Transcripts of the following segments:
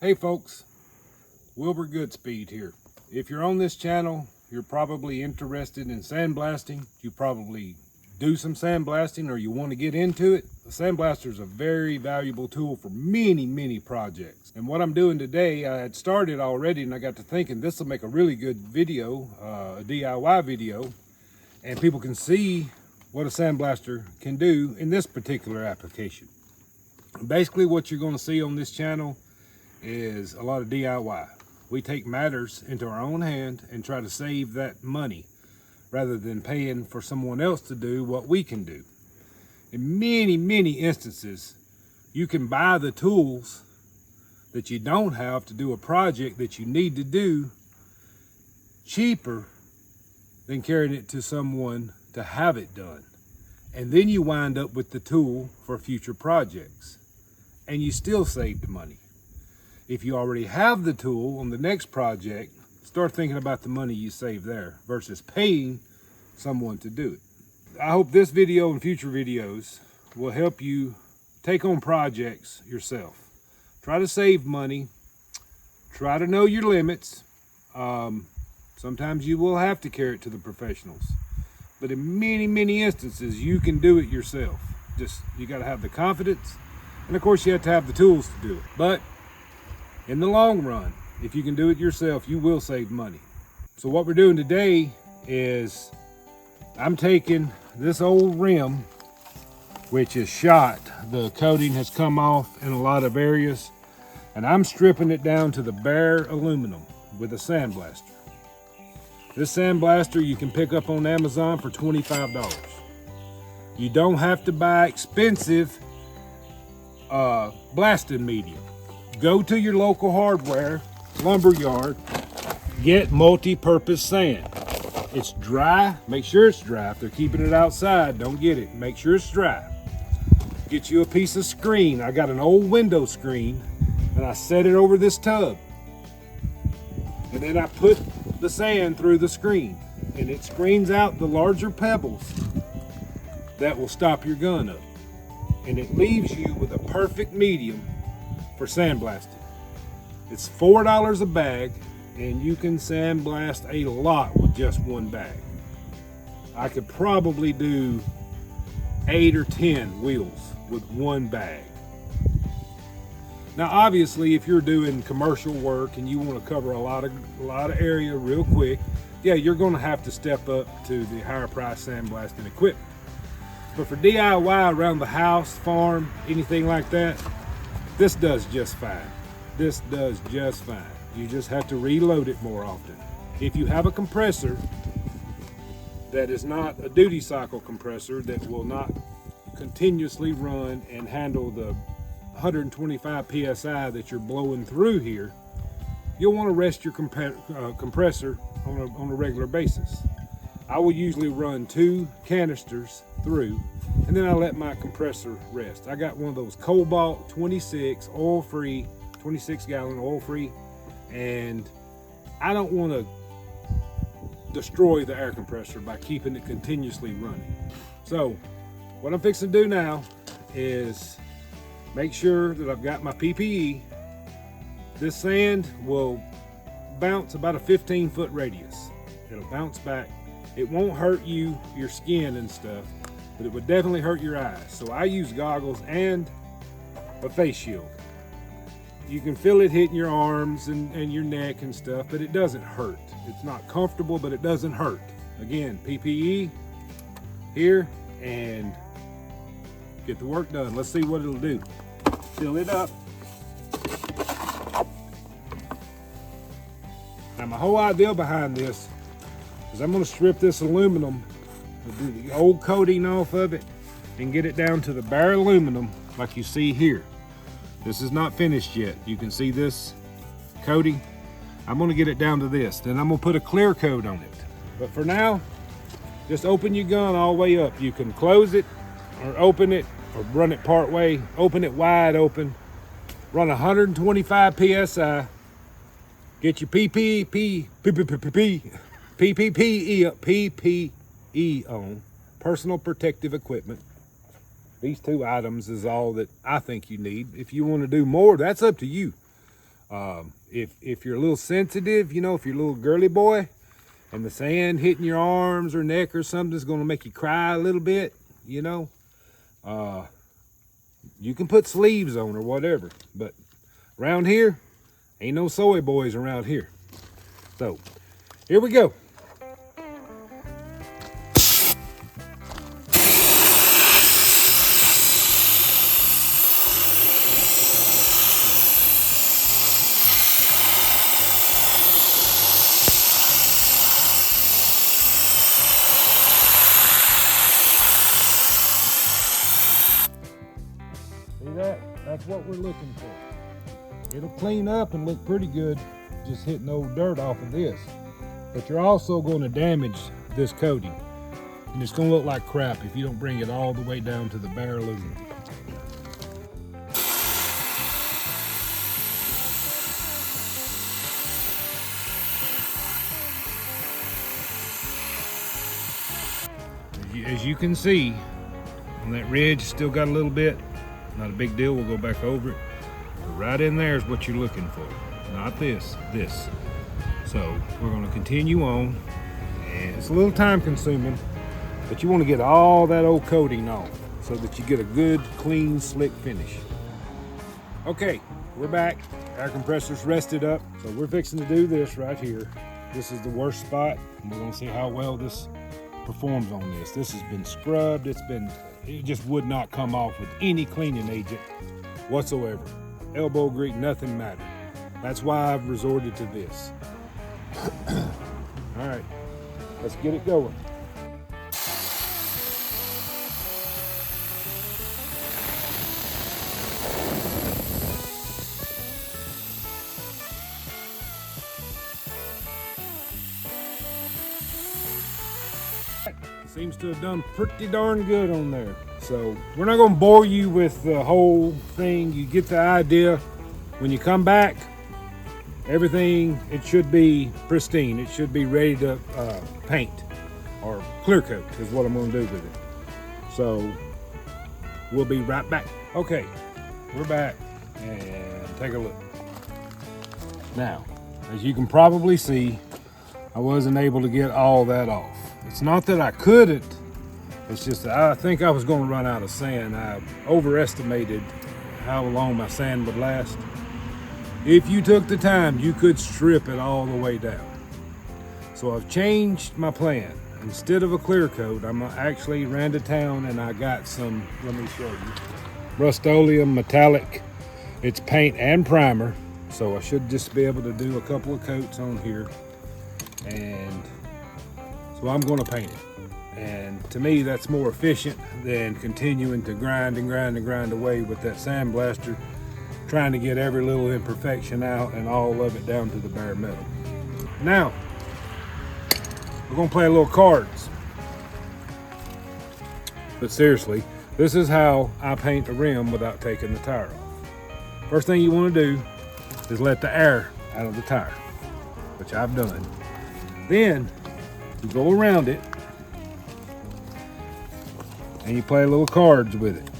Hey folks, Wilbur Good Speed here. If you're on this channel, you're probably interested in sandblasting. You probably do some sandblasting or you want to get into it. The sandblaster is a very valuable tool for many projects. And what I'm doing today, I had started already and I got to thinking this will make a really good video, a DIY video, and people can see what a sandblaster can do in this particular application. Basically what you're going to see on this channel is a lot of DIY. We take matters into our own hand and try to save that money rather than paying for someone else to do what we can do. In many instances, you can buy the tools that you don't have to do a project that you need to do cheaper than carrying it to someone to have it done. And then you wind up with the tool for future projects and you still saved money. If you already have the tool on the next project, start thinking about the money you save there versus paying someone to do it. I hope this video and future videos will help you take on projects yourself. Try to save money. Try to know your limits. Sometimes you will have to carry it to the professionals. But in many instances, you can do it yourself. Just, you got to have the confidence. And of course, you have to have the tools to do it. But in the long run, if you can do it yourself, you will save money. So what we're doing today is I'm taking this old rim, which is shot. The coating has come off in a lot of areas, and I'm stripping it down to the bare aluminum with a sandblaster. This sandblaster you can pick up on Amazon for $25. You don't have to buy expensive blasting medium. Go to your local hardware, lumber yard, get multi-purpose sand. It's dry, make sure it's dry. If they're keeping it outside, don't get it. Make sure it's dry. Get you a piece of screen. I got an old window screen and I set it over this tub. And then I put the sand through the screen and it screens out the larger pebbles that will stop your gun up. And it leaves you with a perfect medium for sandblasting. It's $4 a bag and you can sandblast a lot with just one bag. I could probably do 8 or 10 wheels with one bag. Now obviously if you're doing commercial work and you want to cover a lot of area real quick, yeah, you're going to have to step up to the higher price sandblasting equipment. But for DIY around the house, farm, anything like that, this does just fine. This does just fine. You just have to reload it more often. If you have a compressor that is not a duty cycle compressor that will not continuously run and handle the 125 PSI that you're blowing through here, you'll want to rest your compressor on a regular basis. I will usually run 2 canisters through and then I let my compressor rest. I got one of those Cobalt 26 oil-free, 26-gallon oil-free, and I don't want to destroy the air compressor by keeping it continuously running. So what I'm fixing to do now is make sure that I've got my PPE. This sand will bounce about a 15-foot radius. It'll bounce back. It won't hurt your skin and stuff, but it would definitely hurt your eyes. So I use goggles and a face shield. You can feel it hitting your arms and your neck and stuff, but it doesn't hurt. It's not comfortable, but it doesn't hurt. Again, PPE here and get the work done. Let's see what it'll do. Fill it up. Now my whole idea behind this is I'm going to strip this aluminum, do the old coating off of it and get it down to the bare aluminum like you see here. This is not finished yet. You can see this coating. I'm going to get it down to this. Then I'm going to put a clear coat on it. But for now, just open your gun all the way up. You can close it or open it or run it part way. Open it wide open. Run 125 PSI. Get your PPE on, personal protective equipment. These 2 items is all that I think you need. If you want to do more, that's up to you. If you're a little sensitive, you know, if you're a little girly boy and the sand hitting your arms or neck or something is going to make you cry a little bit, you know, you can put sleeves on or whatever. But around here, ain't no soy boys around here. So here we go. See that? That's what we're looking for. It'll clean up and look pretty good just hitting old dirt off of this. But you're also going to damage this coating. And it's going to look like crap if you don't bring it all the way down to the bare aluminum. As you can see, on that ridge, still got a little bit. Not a big deal, we'll go back over it. But right in there is what you're looking for. Not this, this. So we're gonna continue on. And it's a little time consuming, but you wanna get all that old coating off so that you get a good, clean, slick finish. Okay, we're back. Air compressor's rested up. So we're fixing to do this right here. This is the worst spot, and we're gonna see how well this performs on this. This has been scrubbed. It just would not come off with any cleaning agent whatsoever. Elbow grease, nothing mattered. That's why I've resorted to this. All right, let's get it going. Seems to have done pretty darn good on there. So we're not gonna bore you with the whole thing. You get the idea. When you come back, everything, it should be pristine. It should be ready to paint or clear coat is what I'm gonna do with it. So we'll be right back. Okay, we're back and take a look. Now, as you can probably see, I wasn't able to get all that off. It's not that I couldn't, it's just that I think I was going to run out of sand. I overestimated how long my sand would last. If you took the time, you could strip it all the way down. So I've changed my plan. Instead of a clear coat, I'm actually ran to town and I got some, let me show you, Rust-Oleum metallic. It's paint and primer, so I should just be able to do a couple of coats on here. And so I'm going to paint it. And to me, that's more efficient than continuing to grind and grind and grind away with that sandblaster, trying to get every little imperfection out and all of it down to the bare metal. Now, we're going to play a little cards. But seriously, this is how I paint a rim without taking the tire off. First thing you want to do is let the air out of the tire, which I've done. Then you go around it and you play little cards with it.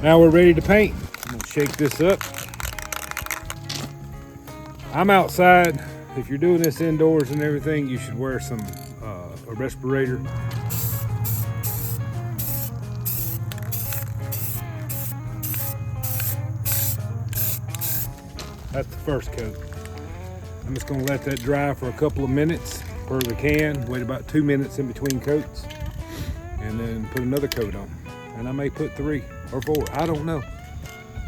Now we're ready to paint. I'm gonna shake this up. I'm outside. If you're doing this indoors and everything, you should wear some a respirator. That's the first coat. I'm just gonna let that dry for a couple of minutes per the can. Wait about 2 minutes in between coats, and then put another coat on. And I may put 3 or 4, I don't know.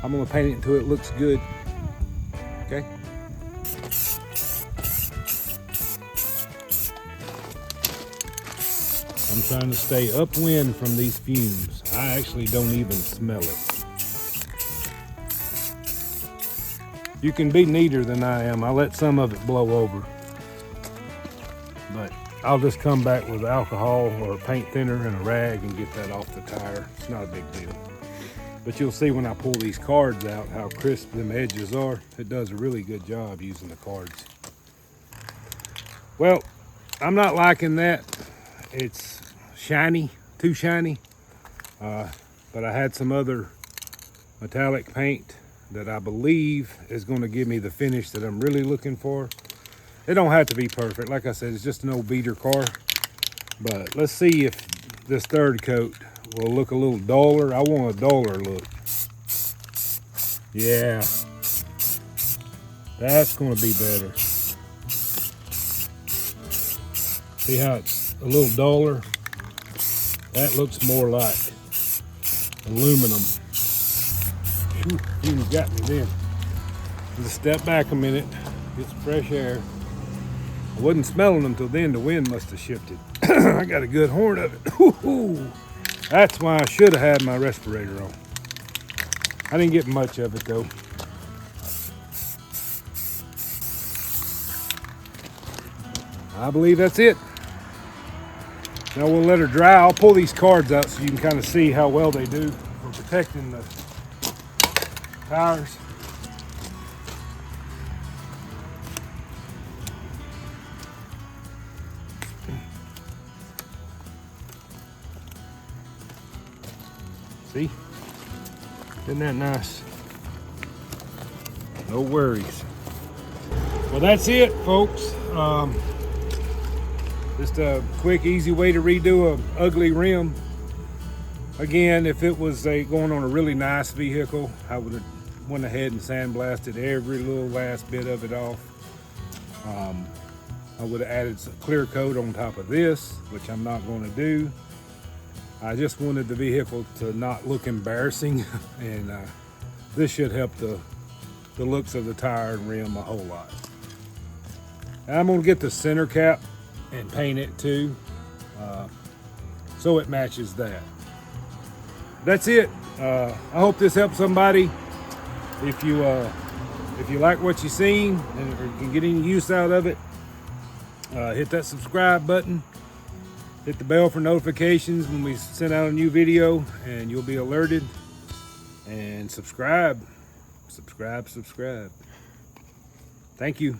I'm gonna paint it until it looks good, okay? I'm trying to stay upwind from these fumes. I actually don't even smell it. You can be neater than I am. I let some of it blow over. But I'll just come back with alcohol or paint thinner and a rag and get that off the tire. It's not a big deal. But you'll see when I pull these cards out how crisp them edges are. It does a really good job using the cards. Well, I'm not liking that. It's shiny, too shiny. But I had some other metallic paint that I believe is going to give me the finish that I'm really looking for. It don't have to be perfect. Like I said, it's just an old beater car. But let's see if this third coat will look a little duller. I want a duller look. Yeah. That's going to be better. See how it's a little duller? That looks more like aluminum. Whew, you got me then. Just step back a minute, get some fresh air. I wasn't smelling them till then. The wind must have shifted. I got a good horn of it. Ooh, that's why I should have had my respirator on. I didn't get much of it though. I believe that's it. Now we'll let her dry. I'll pull these cards out so you can kind of see how well they do for protecting the tires. See? Isn't that nice? No worries. Well, that's it, folks. Just a quick, easy way to redo an ugly rim. Again, if it was going on a really nice vehicle, I would have went ahead and sandblasted every little last bit of it off. I would have added some clear coat on top of this, which I'm not going to do. I just wanted the vehicle to not look embarrassing, and this should help the looks of the tire and rim a whole lot. I'm going to get the center cap and paint it too, so it matches that. That's it. I hope this helps somebody. If you like what you've seen and or can get any use out of it, hit that subscribe button. Hit the bell for notifications when we send out a new video, and you'll be alerted. And subscribe. Thank you.